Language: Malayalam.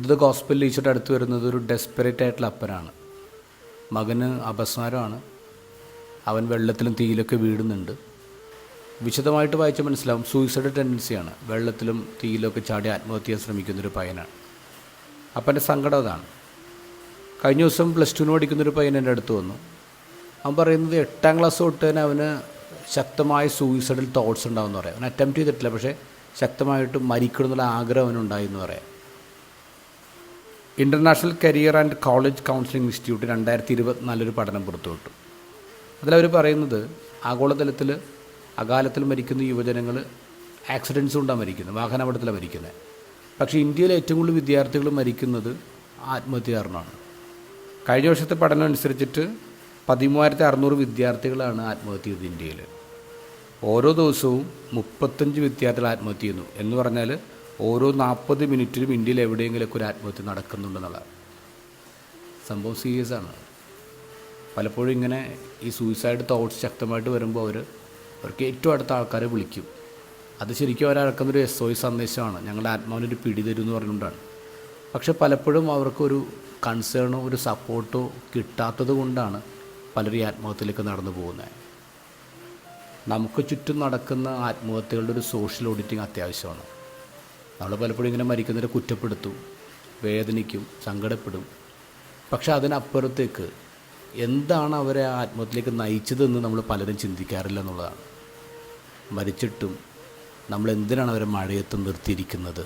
ഇത് ഗോസ്പൽ ഈശോയുടെ അടുത്ത് വരുന്നത് ഒരു ഡെസ്പെറേറ്റ് ആയിട്ടുള്ള അപ്പനാണ്. മകന് അപസ്മാരമാണ്, അവൻ വെള്ളത്തിലും തീയിലൊക്കെ വീടുന്നുണ്ട്. വിശദമായിട്ട് വായിച്ചാൽ മനസ്സിലാവും സൂയിസൈഡ് ടെൻഡൻസിയാണ്. വെള്ളത്തിലും തീയിലൊക്കെ ചാടി ആത്മഹത്യ ചെയ്യാൻ ശ്രമിക്കുന്നൊരു പയ്യനാണ്. അപ്പൻ്റെ സങ്കടം അതാണ്. കഴിഞ്ഞ ദിവസം +2 പഠിക്കുന്നൊരു പയ്യൻ എൻ്റെ അടുത്ത് വന്നു. അവൻ പറയുന്നത് 8ാം ക്ലാസ് തൊട്ട് തന്നെ അവന് ശക്തമായ സൂയിസൈഡൽ തോട്ട്സ് ഉണ്ടാവുമെന്ന് പറയാം. അവൻ അറ്റംപ്റ്റ് ചെയ്തിട്ടില്ല, പക്ഷേ ശക്തമായിട്ട് മരിക്കണം എന്നുള്ള ആഗ്രഹം അവനുണ്ടായി എന്ന് പറയാം. International career and college counselling institute 2024 ഒരു പഠനം പുറത്തുവിട്ടു. അതിലവർ പറയുന്നത് ആഗോളതലത്തിൽ അകാലത്തിൽ മരിക്കുന്ന യുവജനങ്ങൾ ആക്സിഡൻസ് കൊണ്ടാണ് മരിക്കുന്നത്, വാഹനാപകടത്തിലാണ് മരിക്കുന്നത്. പക്ഷേ ഇന്ത്യയിലെ ഏറ്റവും കൂടുതൽ വിദ്യാർത്ഥികൾ മരിക്കുന്നത് ആത്മഹത്യ കാരണമാണ്. കഴിഞ്ഞ വർഷത്തെ പഠനം അനുസരിച്ചിട്ട് 13,600 വിദ്യാർത്ഥികളാണ് ആത്മഹത്യ ചെയ്തത് ഇന്ത്യയിൽ. ഓരോ ദിവസവും 35 വിദ്യാർത്ഥികൾ ആത്മഹത്യ ചെയ്യുന്നു എന്ന് പറഞ്ഞാൽ ഓരോ 40 മിനിറ്റിലും ഇന്ത്യയിൽ എവിടെയെങ്കിലുമൊക്കെ ഒരു ആത്മഹത്യ നടക്കുന്നുണ്ടെന്നുള്ളതാണ്. സംഭവം സീരിയസ് ആണ്. പലപ്പോഴും ഇങ്ങനെ ഈ സൂയിസൈഡ് തോട്ട്സ് ശക്തമായിട്ട് വരുമ്പോൾ അവർക്ക് ഏറ്റവും അടുത്ത ആൾക്കാരെ വിളിക്കും. അത് ശരിക്കും അവരടക്കുന്നൊരു SOS സന്ദേശമാണ്, ഞങ്ങളുടെ ആത്മാവിനൊരു പിടി തരും എന്ന് പറഞ്ഞുകൊണ്ടാണ്. പക്ഷെ പലപ്പോഴും അവർക്കൊരു കൺസേണോ ഒരു സപ്പോർട്ടോ കിട്ടാത്തത് കൊണ്ടാണ് പലരും ഈ ആത്മഹത്യയിലേക്ക് നടന്നു പോകുന്നത്. നമുക്ക് ചുറ്റും നടക്കുന്ന ആത്മഹത്യകളുടെ ഒരു സോഷ്യൽ ഓഡിറ്റിങ് അത്യാവശ്യമാണ്. നമ്മൾ പലപ്പോഴും ഇങ്ങനെ മരിക്കുന്നവരെ കുറ്റപ്പെടുത്തും, വേദനിക്കും, സങ്കടപ്പെടും. പക്ഷെ അതിനപ്പുറത്തേക്ക് എന്താണ് അവരെ ആത്മഹത്യയിലേക്ക് നയിച്ചതെന്ന് നമ്മൾ പലരും ചിന്തിക്കാറില്ല എന്നുള്ളതാണ്. മരിച്ചിട്ടും നമ്മൾ എന്തിനാണ് അവരെ മഴയത്ത് നിർത്തിയിരിക്കുന്നത്?